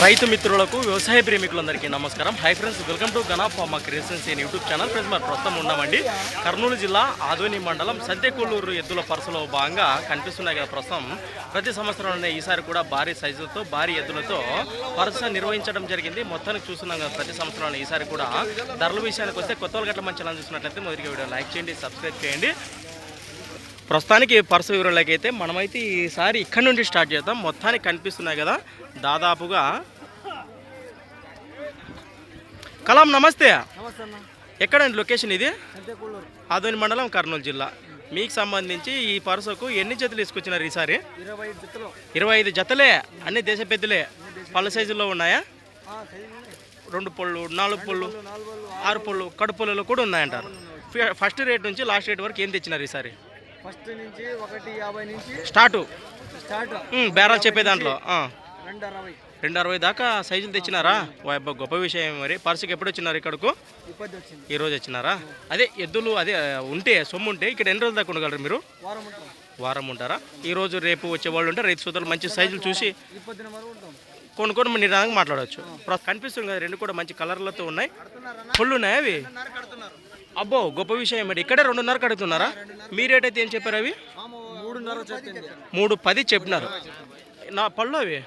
రైతు మిత్రులకు వ్యవసాయ ప్రేమికులందరికీ నమస్కారం. Hi friends, welcome to Gana pharma creations in YouTube channel. Friends, మరి ప్రస్తుతం ఉన్నామండి కర్నూలు జిల్లా ఆదోని మండలం సంతెకొల్లూరు ఎద్దుల పరసలో భాగంగా కనిపిస్తున్నాయి కదా. ప్రస్తుతం ప్రతి సంవత్సరం ఈసారి కూడా భారీ సైజులతో భారీ ఎద్దులతో పరస నిర్వహించడం జరిగింది. మొత్తానికి చూస్తున్నాం కదా, ప్రతి సంవత్సరం ఈసారి కూడా ధరల విషయానికి వస్తే కొత్త గట్ల మంచి చూసినట్లయితే మొదటి వీడియో లైక్ చేయండి, సబ్స్క్రైబ్ చేయండి. ప్రస్తుతానికి పరస వివరాలకి అయితే మనమైతే ఈసారి ఇక్కడ నుండి స్టార్ట్ చేద్దాం. మొత్తానికి కనిపిస్తున్నాయి కదా, దాదాపుగా కలాం నమస్తే. ఎక్కడండి లొకేషన్? ఇది ఆదోని మండలం, కర్నూలు జిల్లా. మీకు సంబంధించి ఈ పరసకు ఎన్ని జతలు తీసుకొచ్చినారు ఈసారి? 25 జతలే. అన్ని దేశ పెద్దలే. పళ్ళ సైజుల్లో ఉన్నాయా? 2 పళ్ళు, 4 పళ్ళు, 6 పళ్ళు, కడుపులలో కూడా ఉన్నాయంటారు. ఫస్ట్ రేట్ నుంచి లాస్ట్ రేట్ వరకు ఏం తెచ్చినారు ఈసారి? ఫస్ట్ నుంచి 150 నుంచి స్టార్ట్ బేరాలు చెప్పే దాంట్లో 260 దాకా సైజులు తెచ్చినారా? గొప్ప విషయం. మరి పర్సుకి ఎప్పుడు వచ్చినారు ఇక్కడకు? ఈరోజు వచ్చినారా? అదే ఎద్దులు అదే ఉంటే సొమ్ము ఉంటే ఇక్కడ ఎన్ని రోజులు దాకా ఉండగలరు మీరు? వారం ఉంటారా? ఈరోజు రేపు వచ్చేవాళ్ళు ఉంటే రైతు సోదరులు మంచి సైజులు చూసి కొనుక్కొని నిదానంగా మాట్లాడవచ్చు. కనిపిస్తుంది కదా, రెండు కూడా మంచి కలర్లతో ఉన్నాయి. ఫుల్ ఉన్నాయి అవి. అబ్బో, గొప్ప విషయం. మరి ఇక్కడే 2.5 కడుగుతున్నారా? మీ రేట్ అయితే ఏం చెప్పారు? అవి 3.10 చెప్పినారు. నా పళ్ళు అవి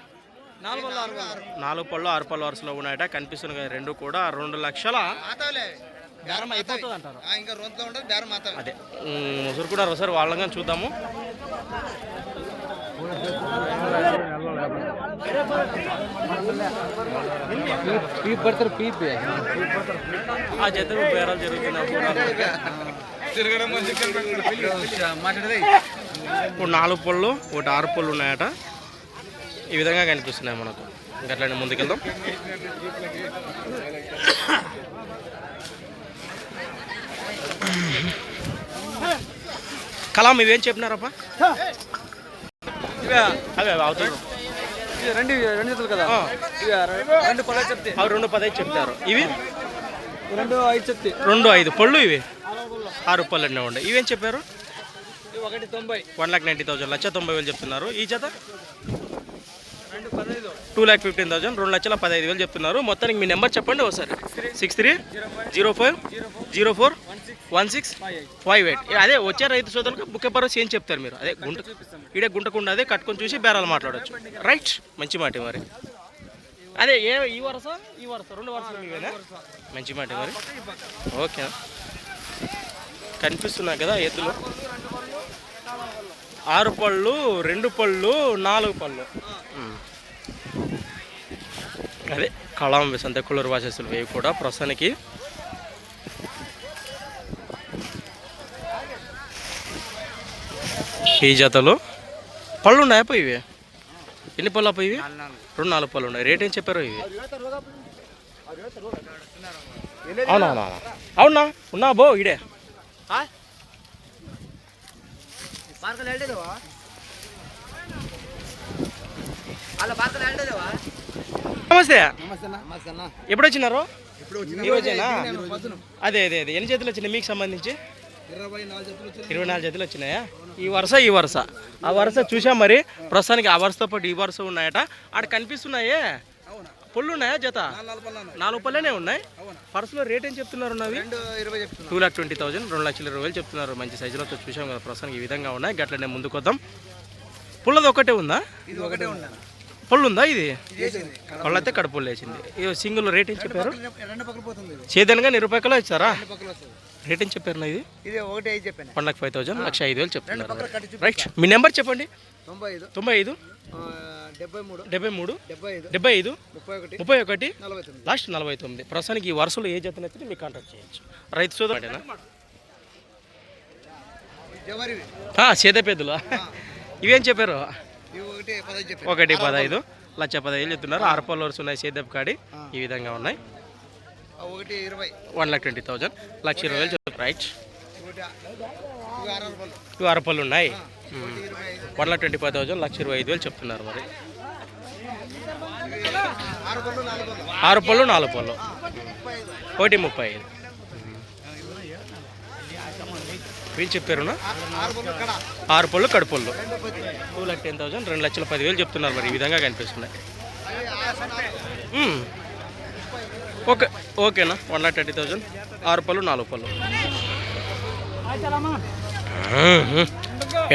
4 పళ్ళు 6 పళ్ళు వరుసలో ఉన్నాయట. కనిపిస్తుంది కదా, రెండు కూడా 2 లక్షల అయిపోతుంది అంటారు. అదే ముసురు కూడా ఒకసారి వాళ్ళగా చూద్దాము. ఆ జతలు బేరాలు జరుగుతున్నాయి. ఇప్పుడు 4 పళ్ళు, ఒకటి 6 పళ్ళు ఉన్నాయట. ఈ విధంగా కనిపిస్తున్నాయి మనకు. ఇంకట్లనే ముందుకెళ్దాం. కలాం ఇవేం చెప్పినారప్ప? అవే అవుతుంది. రెండు జతలు కదా, 2.15 చెప్తారు. ఇవి 2.5 చెప్తే 2.5 పళ్ళు. ఇవి 6 పళ్ళు అన్నీ ఉండే. ఇవేం చెప్పారు? 190, 1,90,000 1,90,000 చెప్తున్నారు. ఈ జత 2,15,000 2,15,000 చెప్తున్నారు. మొత్తానికి మీ నెంబర్ చెప్పండి ఒకసారి. 6305041658. అదే వచ్చే రైతు సోదరులకు బుక్ భరోసా ఏం చెప్తారు మీరు? అదే ఇడే గుంటకుండా అదే కట్టుకొని చూసి బేరాలు మాట్లాడవచ్చు. రైట్, మంచి మాట. మరి అదే ఈ వరుస 2 వరుసలు మీవేనా? మంచి మాట. మరి ఓకే, కనిపిస్తున్నాయి కదా ఎద్దులు. 6 పళ్ళు, 2 పళ్ళు, 4 పళ్ళు. అదే కళాం సంతెకొల్లూరు వాసస్సులు వేవి కూడా ప్రస్తుతానికి ఈ జతలు పళ్ళు ఉన్నాయా పోయి? ఇవి ఎన్ని పళ్ళు పోయి? ఇవి 2-4 పళ్ళు ఉన్నాయి. రేట్ ఏం చెప్పారు? ఇవి అవునా? అవునా ఉన్నా బో ఇడే. నమస్తే. ఎప్పుడు వచ్చినారు? ఈరోజేనా? అదే అదే అదే ఎన్ని జతలు వచ్చినాయి మీకు సంబంధించి? 24 జతలు వచ్చినాయా? ఈ వరుస ఆ వరుస చూసాం. మరి ప్రస్తుతానికి ఆ వరుసతో పాటు ఈ వరుస ఉన్నాయట. ఆడ కనిపిస్తున్నాయే పళ్ళు ఉన్నాయా? జత 4 పళ్ళనే ఉన్నాయి. పర్సులో రేట్ ఏం చెప్తున్నారు? అవి 2,20,000 2,20,000 చెప్తున్నారు. మంచి సైజులో చూసాం కదా. ప్రస్తుతానికి ఈ విధంగా ఉన్నాయి. గట్లనే ముందుకు వద్దాం. పుల్లది ఒకటే ఉందా? పళ్ళు ఉందా? ఇది పళ్ళు అయితే కడుపులు లేచింది. సింగిల్ రేట్ ఏం చెప్పారు? చేదనగా 20 రూపాయలు ఇచ్చారా? రేట్ ఏం చెప్పారు? ఇది 1,05,000 1,05,000 చెప్తున్నారు. రైట్, మీ నెంబర్ చెప్పండి. 95 73 75 31 లాస్ట్ 49. ప్రస్తుతానికి ఈ వరుసలో ఏ జతను అయితే మీకు కాంటాక్ట్ చేయొచ్చు. రైతు సోదరుడేనా? సేద పెద్దలు. ఇవేం చెప్పారు? 1,15 1,15,000 చెప్తున్నారు. 6 పళ్ళు వరుస ఉన్నాయి. సేదప్ కాడి ఈ విధంగా ఉన్నాయి. 1,20,000 1,20,000 చెప్తారు. రైట్, 6 పళ్ళు ఉన్నాయి. 1,25,000 1,25,000 చెప్తున్నారు. మరి 6 పళ్ళు 4 పళ్ళు 1,35,000. వీళ్ళు చెప్పారు 6 పళ్ళు కడుపళ్ళు 2,10,000 2,10,000 చెప్తున్నారు. మరి ఈ విధంగా కనిపిస్తున్నాయి. ఓకే ఓకేనా 1,30,000 6 పళ్ళు 4 పళ్ళు.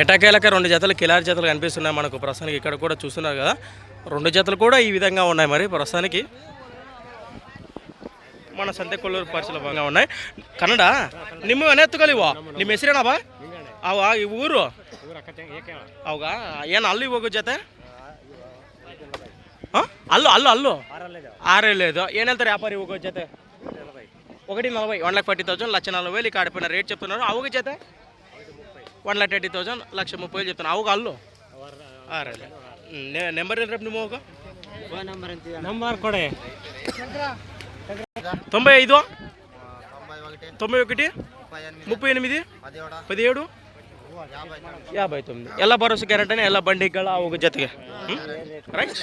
ఎటాకేలక 2 జతలు కిలారి జతలు కనిపిస్తున్నాయి మనకు ప్రస్తుతానికి. ఇక్కడ కూడా చూస్తున్నారు కదా 2 జతలు కూడా ఈ విధంగా ఉన్నాయి. మరి ప్రస్తుతానికి మన ಸಂತೆಕೊಳ್ಳೂರು ಪಾರ್ಸಲ್ బాగా ఉన్నాయి. కన్నಡ ನಿಮ್ಮ ಮನೆ ಎತ್ತುಗಳಿವ ನಿಮ್ಮ ಹೆಸರೇನವ ಅವ ಈ ಊರು ಅವಾಗ ಏನು ಅಲ್ಲಿ ಹೋಗೋ ಜೊತೆ ಹಾಂ ಅಲ್ಲು ಅಲ್ಲು ಅಲ್ಲು 6 ಏನು ಹೇಳ್ತಾರೆ వ్యాపారి ಹೋಗೋ జೊತೆ 1,40,000 1,40,000 1,40,000 ఇక్కడ ఆడిపోయిన రేట్ చెప్తున్నారు. అవుగ జೊತೆ 1,30,000 1,30,000 చెప్తున్నారు. అవుగ అల్లు 6 నెంబర్ రేపు ನಿಮ್ಮ ಹೋಗ ನಂಬರ್ ಕೊಡೆ 95 91 38 17 59 ಎಲ್ಲ ಭರೋಸೆ ಗ್ಯಾರಂಟಿನೇ ಎಲ್ಲ ಬಂಡಿಗಳ ಹೋಗೋ ಜೊತೆಗೆ రైట్.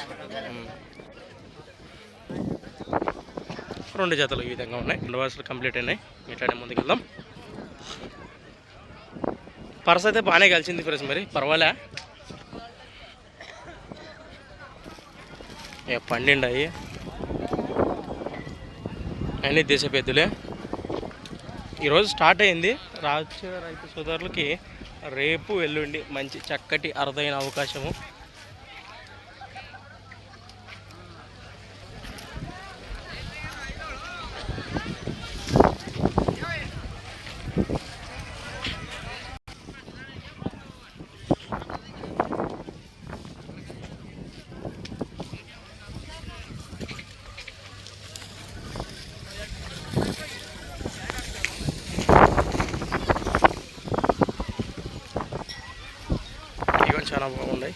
2 జతలు ఈ విధంగా ఉన్నాయి. 2 వరుసలు కంప్లీట్ అయినాయి. ఇట్లానే ముందుకు వెళ్దాం. పర్స్ అయితే బాగానే కలిసింది ఫ్రెండ్స్. మరి పర్వాలే పండిండాయి అన్ని దేశ పెద్దలే. ఈరోజు స్టార్ట్ అయింది. రాజ్య రైతు సోదరులకి రేపు ఎల్లుండి మంచి చక్కటి అరుదైన అవకాశము. చాలా బాగున్నాయి.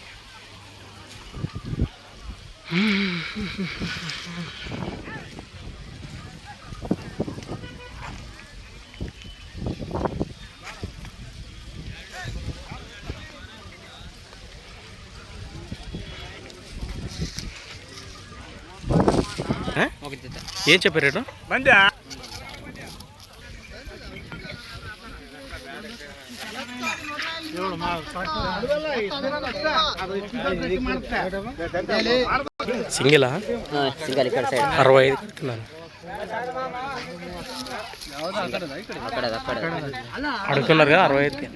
ఏం చెప్పారు రేటు? సింగిలా? సింగిల్ ఇక్కడ సైడ్ 65 చెప్తున్నాను. అడుగుతున్నారు కదా 65కి.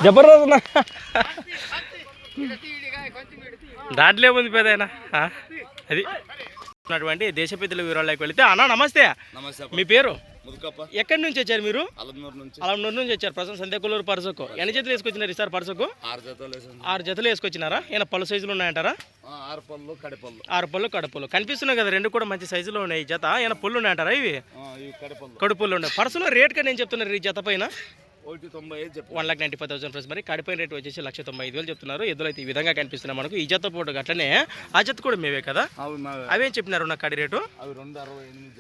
జబర్దస్త్ దాంట్లో ఏముంది పెదైనా అది ఉన్నటువంటి దేశ పెద్దల వివరాల్లోకి వెళితే. అన్న నమస్తే. మీ పేరు? ఎక్కడి నుంచి వచ్చారు మీరు? అలంనూరు నుంచి వచ్చారు. ప్రస్తుతం సంతేకొల్లూరు పరసకు ఎన్ని జతలు వేసుకొచ్చినారు ఈసారి? పరసకు 6 జతలు వేసుకొచ్చినారా? ఏమైనా పళ్ళు సైజులు ఉన్నాయంటారా? 6 పళ్ళు కడుపులు కనిపిస్తున్నాయి కదా. 2 కూడా మంచి సైజులో ఉన్నాయి. ఈ జత ఏమైనా పళ్ళు ఉన్నాయంటారా? ఇవి కడుపులు ఉన్నాయి. పర్సులో రేట్ కానీ ఏం చెప్తున్నారు ఈ జత పైన? 1,95,000 ఫ్రెండ్స్. మరి కడిపోయిన రేట్ వచ్చేసి 1,95,000 చెప్తున్నారు. ఎద్దులు అయితే ఈ విధంగా కనిపిస్తున్నాయి మనకు. ఈ జత పోటు అట్లనే ఆ జత కూడా మేవే కదా. అవేం చెప్పినారు నా కడి రేటు?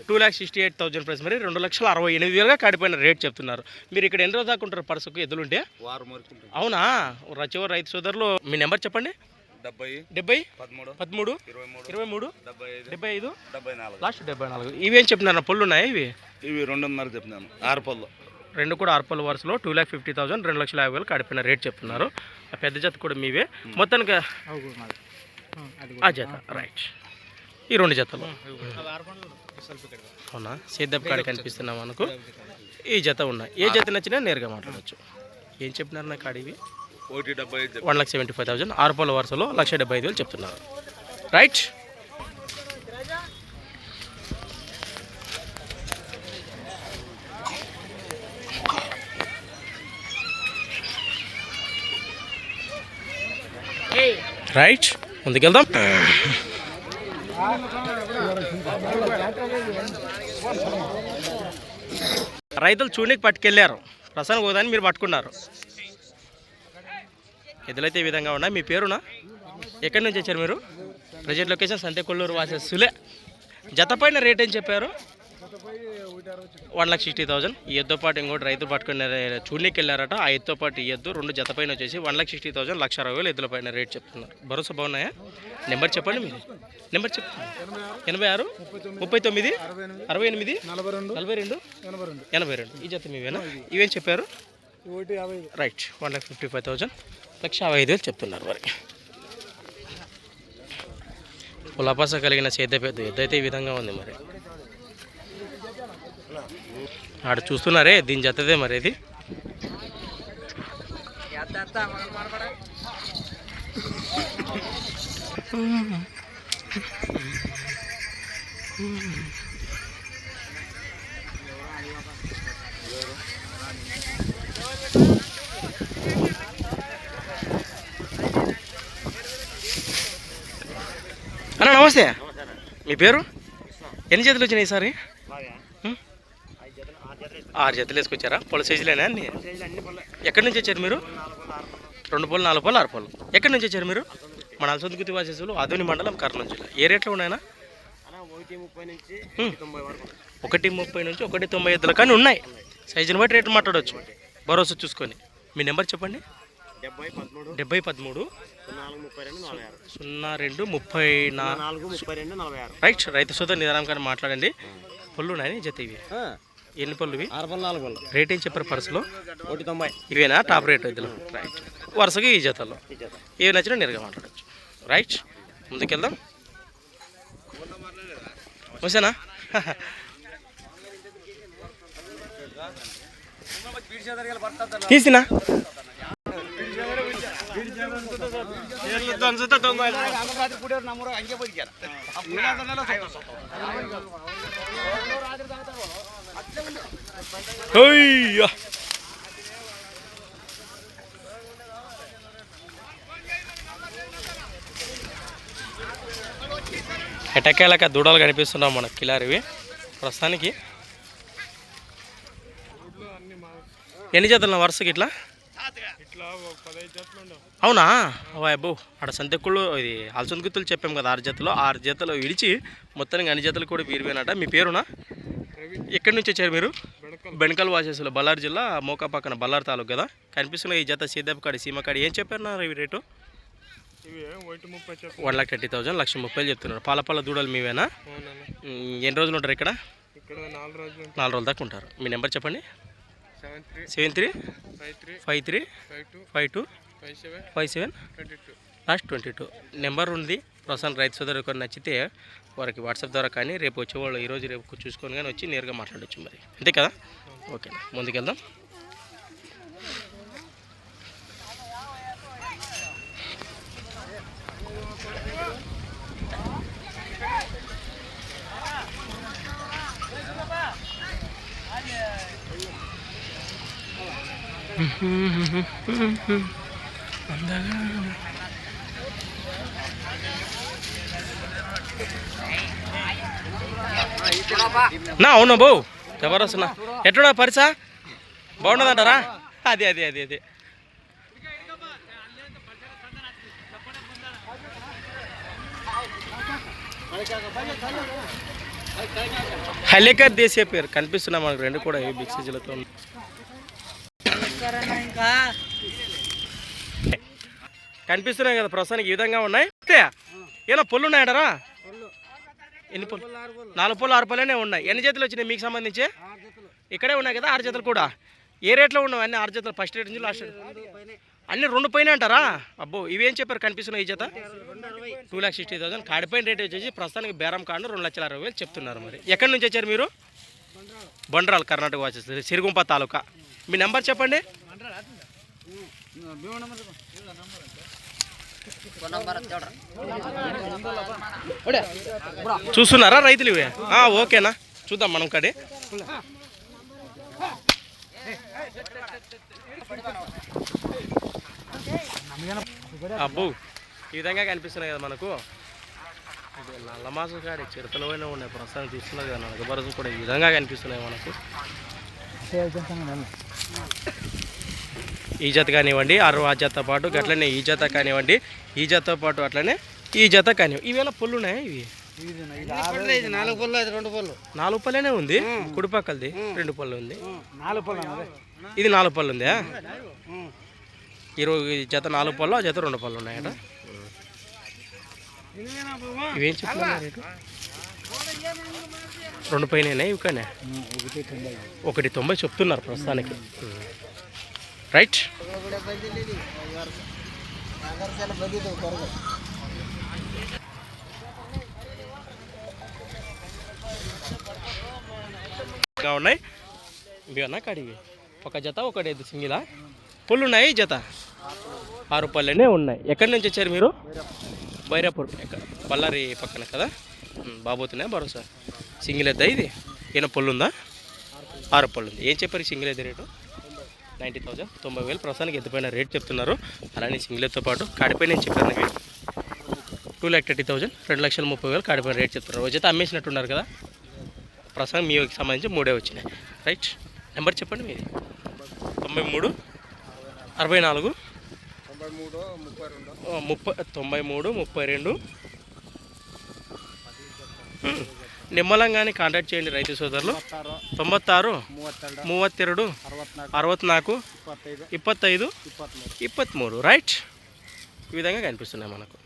2,68,000 ఫ్రెండ్స్. మరి 2,68,000గా కడిపోయిన రేట్ చెప్తున్నారు. మీరు ఇక్కడ ఎన్ని రోజు దాకా ఉంటారు పర్సుకు ఎద్దులుంటే? అవునా? చివరి రైతు సోదరులు మీ నెంబర్ చెప్పండి. 70 13 23 75 లాస్ట్ 74. ఇవేం చెప్పినారు? పళ్ళు ఉన్నాయి ఇవి? ఇవి 2.5 చెప్పినాను. 6 పళ్ళు. 2 కూడా 6 పళ్ళు వరుసలో 2,50,000 2,50,000 కడిపిన రేట్ చెప్తున్నారు. ఆ పెద్ద జత కూడా మీవే మొత్తానికి ఆ జత రైట్. ఈ 2 జతలు అవునా? సేద్దపు కాడ కనిపిస్తున్నాం మనకు. ఈ జత ఉన్నాయి. ఏ జత నచ్చినా నేరుగా మాట్లాడవచ్చు. ఏం చెప్పినారు నా కాడ? ఇవి 1,75,000 6 పళ్ళు వరుసలో 1,75,000 చెప్తున్నారు. రైట్. రైట్ ముందుకెళ్దాం. రైతులు చూడనికి పట్టుకెళ్ళారు. ప్రసన్న పోదాన్ని మీరు పట్టుకున్నారు. ఎదులైతే ఈ విధంగా ఉన్నాయి. మీ పేరునా? ఎక్కడి నుంచి వచ్చారు మీరు? ప్రజెంట్ లొకేషన్ సంతేకొల్లూరు వాసెస్సులే. జత పైన రేట్ ఏం చెప్పారు? 1,60,000. ఈ ఎద్దుతో పాటు ఇంకోటి రైతు పట్టుకుని చూడనీకి వెళ్ళారట. ఆ ఎద్దుతో పాటు ఈ ఎద్దు 2 జత పైన వచ్చేసి 1,60,000, 1,60,000 ఎద్దుల పైన రేట్ చెప్తున్నారు. భరోసా బాగున్నాయా? నెంబర్ చెప్పండి మీరు. నెంబర్ చెప్పండి. 86 39 68 42 82. ఈ జత మీవేనా? ఇవేం చెప్పారు? రైట్. 1,55,000, 1,55,000 చెప్తున్నారు మరి. పులపాస కలిగిన సేద్య పెద్ద ఎద్దైతే ఈ విధంగా ఉంది మరి. ఆడ చూస్తున్నారే దీని జతదే మరి ఇది. అన్న నమస్తే, మీ పేరు? ఎన్ని జతలు వచ్చినాయి ఈసారి? 6 జతలు వేసుకొచ్చారా? పొల సైజులేనా అన్ని? ఎక్కడి నుంచి వచ్చారు మీరు? 2 పళ్ళు, 4 పళ్ళు, 6 పళ్ళు. ఎక్కడి నుంచి వచ్చారు మీరు? మన అలసందుకుతి వాసేసులు ఆదోని మండలం, కర్నూలు జిల్లా. ఏ రేట్లో ఉన్నాయన్నా? 1:30 నుంచి 1:90 ఎద్దులు కానీ ఉన్నాయి. సైజుని బట్టి రేట్లు మాట్లాడవచ్చు. భరోసా చూసుకొని. మీ నెంబర్ చెప్పండి. 7013 02 34. రైట్. రైతు సోదరు నిదానం కానీ మాట్లాడండి. పళ్ళు ఉన్నాయి జత ఇవి. ఎన్ని పళ్ళు ఇవి? 6 పళ్ళు, 4 పళ్ళు. రేట్ ఏం చెప్పారు పర్సులో? 190. ఇవేనా టాప్ రేట్ ఇద్దరు? రైట్. వరుసగా ఈ జతల్లో ఏవి నచ్చినా నేరుగా మాట్లాడచ్చు. రైట్. ముందుకెళ్దాం. వస్తేనా? తీసినా ఎటకేలక దూడలు కనిపిస్తున్నాం మనకు కిలారివి ప్రస్తుతానికి. ఎన్ని జతలు వరుసకి ఇట్లా? అవునా? అబ్బో ఆడ సంతెక్కుళ్ళు ఇది అలసందుకుతులు చెప్పాం కదా 6 జతలు. 6 జతలు విడిచి మొత్తానికి అన్ని జతలు కూడా వీరివేనట. మీ పేరునా? ఎక్కడి నుంచి వచ్చారు మీరు? బెనకల్ వాసేసులు, బళ్ళారి జిల్లా, మోకా పక్కన బళ్ళారి తాలూకు కదా. కనిపిస్తున్న ఈ జత సీదప్పకాడి సీమకాడి ఏం చెప్పారు నా ఇవి రేటు? 1,30,000, 1,30,000 చెప్తున్నారు. పాల దూడలు మీవేనా? ఎన్ని రోజులు ఉంటారు ఇక్కడ? 4 రోజుల దాకా ఉంటారు. మీ నెంబర్ చెప్పండి. 73535257 లాస్ట్ 22 నెంబర్ ఉంది. ప్రస్తుతం రైతు సోదరు ఒకరు నచ్చితే వారికి వాట్సాప్ ద్వారా కానీ రేపు వచ్చేవాళ్ళు ఈరోజు రేపు చూసుకొని కానీ వచ్చి నేరుగా మాట్లాడచ్చు మరి. అంతే కదా? ఓకే, ముందుకెళ్దాం. నా అవునా బావు జబర్దస్త్. ఎట్లా పరిసా బాగుండదంటారా? అదే అదే అదే అదే హెలికర్ దేశీయ పేరు కనిపిస్తున్నాం మనకు. 2 కూడా బిగ్ సైజులతో కనిపిస్తున్నాయి కదా ప్రస్తుతానికి. ఈ విధంగా ఉన్నాయి. ఏమన్నా పళ్ళు ఉన్నాయడరా? ఎన్ని పళ్ళు? 4 పళ్ళు, 6 పళ్ళనే ఉన్నాయి. ఎన్ని జతలు వచ్చినాయి మీకు సంబంధించి? ఇక్కడే ఉన్నాయి కదా 6 జతలు కూడా. ఏ రేట్లో ఉన్నాయి అన్ని 6 జతలు? ఫస్ట్ రేట్ నుంచి లాస్ట్ రేట్ అన్ని 2 పైన అంటారా? అబ్బో ఇవేం చెప్పారు కనిపిస్తున్నాయి ఈ జత? 2,60,000. కాడిపైన రేట్ వచ్చేసి ప్రస్తుతానికి బేరం కాడు 2,60,000 చెప్తున్నారు మరి. ఎక్కడి నుంచి వచ్చారు మీరు? బండ్రాల్, కర్ణాటక వచ్చేసి సిరుగుంప తాలూకా. మీ నెంబర్ చెప్పండి. చూస్తున్నారా రైతులు ఇవే? ఓకేనా, చూద్దాం మనం కడే. అబ్బో ఈ విధంగా కనిపిస్తున్నాయి కదా మనకు. నల్ల మాసం కాడి చిరుతలైనా ఉన్నాయి ప్రస్తుతానికి చూస్తున్నారు కదా. నలక బరసు కూడా ఈ విధంగా కనిపిస్తున్నాయి మనకు. ఈ జత కానివ్వండి, ఆ జత పాటు అట్లనే ఈ జత కానివ్వండి, ఈ జత పాటు అట్లనే ఈ జత కానివ్వండి. ఇవేళ పళ్ళు ఉన్నాయా? ఇవి ఇది 4 పళ్ళు, అది 2 పళ్ళు. 4 పళ్ళనే ఉంది, కుడిపక్కలది 2 పళ్ళు ఉంది. 4 పళ్ళు ఇది 4 పళ్ళు ఉందా? ఈ జత 4 పళ్ళు, ఆ జత 2 పళ్ళు ఉన్నాయట. ఇవేం చెప్తున్నా రేటు? 2 పైన ఇవి కానీ 190 చెప్తున్నారు ప్రస్తుతానికి. రైట్. ఉన్నాయి ఇవి అన్నా కాడివి. ఒక జత ఒకటి సింగిలా పుల్లు ఉన్నాయి. జత 6 పళ్ళనే ఉన్నాయి. ఎక్కడి నుంచి వచ్చారు మీరు? బైరాపూర్, బళ్ళారి పక్కన కదా. బాబోతున్నాయి భరోసా. సింగిల్ ఎద్దా ఇది? ఏమైనా పళ్ళు ఉందా? 6 పళ్ళు ఉంది. ఏం చెప్పారు సింగిల్ ఎద్ద రేటు? 90,000, 90,000 ప్రస్తుతానికి ఎద్దుపైన రేట్ చెప్తున్నారు. అలానే సింగిల్ ఎద్దుతో పాటు కాడిపై నేను చెప్పాను 2,30,000, 2,30,000 కాడిపైన రేట్ చెప్తున్నారు. జత అమ్మేసినట్టున్నారు కదా. ప్రస్తుతం మీకు సంబంధించి 3 వచ్చినాయి. రైట్. నెంబర్ చెప్పండి మీది. 93 64 93 32. నిమ్మలంగానే కాంటాక్ట్ చేయండి రైతు సోదరులు. 96 32 64 25 23. రైట్. ఈ విధంగా కనిపిస్తున్నాయి మనకు.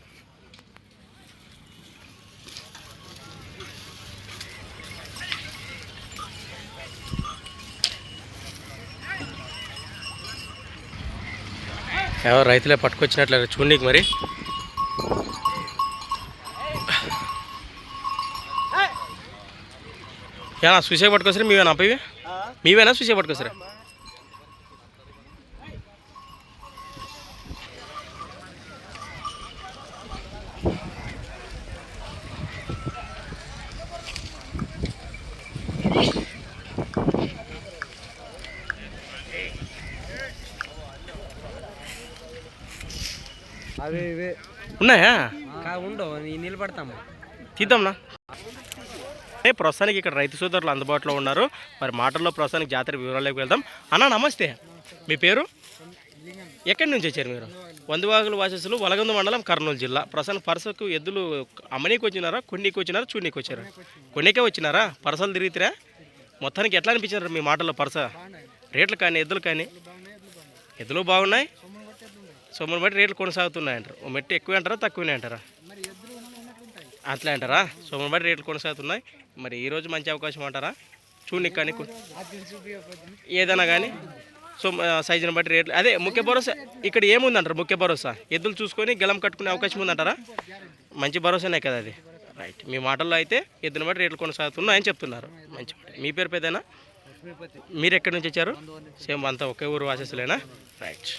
ఎవరు రైతులే పట్టుకొచ్చినట్లే చూడనీకి మరి. ఏనా చూసే పట్టుకొస్తారా? మీవేనా అప్పవి? మీవేనా చూసే పట్టుకొస్తారా? అవి ఇవే ఉన్నాయా? ఉండవు, నిలబడతాము. తీద్దాంనా. ప్రస్తుతానికి ఇక్కడ రైతు సోదరులు అందుబాటులో ఉన్నారు. మరి మాటల్లో ప్రస్తుతానికి జాతర వివరాలకు వెళ్దాం. అన్న నమస్తే, మీ పేరు? ఎక్కడి నుంచి వచ్చారు మీరు? వందవాగులు వాసస్సులు, వలగొంద మండలం, కర్నూలు జిల్లా. ప్రస్తుతానికి పరసకు ఎద్దులు అమ్మనీకి వచ్చినారా, కొన్నికి వచ్చినారా, చూడనీకి వచ్చారా? కొన్నికే వచ్చినారా? పరసలు తిరిగితేరా? మొత్తానికి ఎట్లా అనిపించారు మీ మాటల్లో పరస రేట్లు కానీ, ఎద్దులు కానీ? ఎద్దులు బాగున్నాయి, సొమ్మును బట్టి రేట్లు కొనసాగుతున్నాయి అంటారు. ఓ మెట్టు ఎక్కువ అంటారా, తక్కువనే అంటారా? అట్లా అంటారా? సొమ్మును బట్టి రేట్లు కొనసాగుతున్నాయి. మరి ఈరోజు మంచి అవకాశం అంటారా? చూడనికి కానీ ఏదైనా కానీ సైజుని బట్టి రేట్లు. అదే ముఖ్య భరోసా ఇక్కడ ఏముందంటారు? ముఖ్య భరోసా ఎద్దులు చూసుకొని గెలం కట్టుకునే అవకాశం ఉందంటారా? మంచి భరోసానే కదా అది. రైట్. మీ మాటల్లో అయితే ఎద్దుని బట్టి రేట్లు కొనసాగుతున్నాయని చెప్తున్నారు. మంచి మాట. మీ పేరు పెద్దనా? మీరు ఎక్కడి నుంచి వచ్చారు? సేమ్ అంతా ఒకే ఊరు వాసస్సులేనా? రైట్.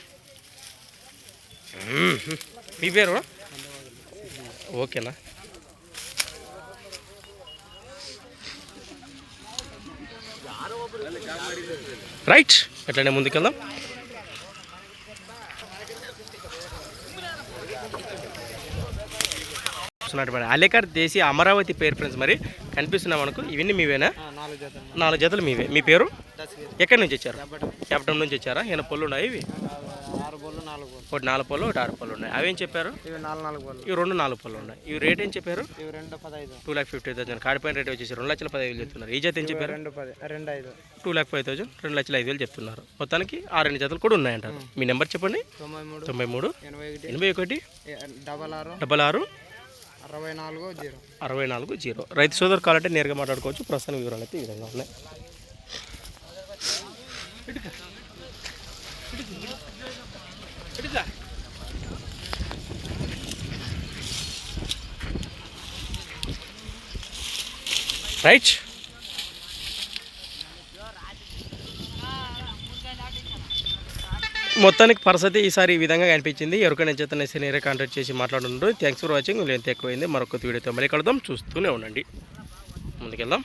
మీ పేరు? ఓకేనా. రైట్. ఎట్లనే ముందుకెళ్దాం. అలేకర్ దేశీ అమరావతి పేరు ఫ్రెండ్స్ మరి కనిపిస్తున్నాయి మనకు. ఇవన్నీ మీవేనా? 4 జతలు మీవే. మీ పేరు? ఎక్కడి నుంచి వచ్చారు? క్యాప్టన్ నుంచి వచ్చారా? ఏమైనా పళ్ళు ఉన్నాయి? ఇవి 6 పళ్ళు, 4 పళ్ళు. ఒకటి 4 పళ్ళు, ఒకటి 6 పళ్ళు ఉన్నాయి. అవేం చెప్పారు? ఇవి 4 పళ్ళు. ఇవి 2 4 పళ్ళు ఉన్నాయి. ఇవి రేట్ ఏం చెప్పారు? ఇవి 2,15,000. 2,50,000. కాడిపైన రేట్ వచ్చేసి 2,15,000 చెప్తున్నారు. ఈ జత ఏం చెప్పారు? 2,5,000. 2,05,000, 2,05,000 చెప్తున్నారు. మొత్తానికి 6 జతలు కూడా ఉన్నాయంటారు. మీ నెంబర్ చెప్పండి. 93 81 66 64 0. రైతు సోదరు కావాలంటే నేరుగా మాట్లాడుకోవచ్చు. ప్రస్తుతం వివరాలు అయితే ఈ విధంగా ఉన్నాయి. రైట్. మొత్తానికి పరిస్థితి ఈసారి ఈ విధంగా కనిపించింది. ఎవరికైనా చేతనే నేరే కాంటాక్ట్ చేసి మాట్లాడుతుండ్రు. Thanks for watching. ఎంత ఎక్కువైంది. మరొక వీడియోతో మళ్ళీ కలుద్దాం. చూస్తూనే ఉండండి. ముందుకెళ్దాం.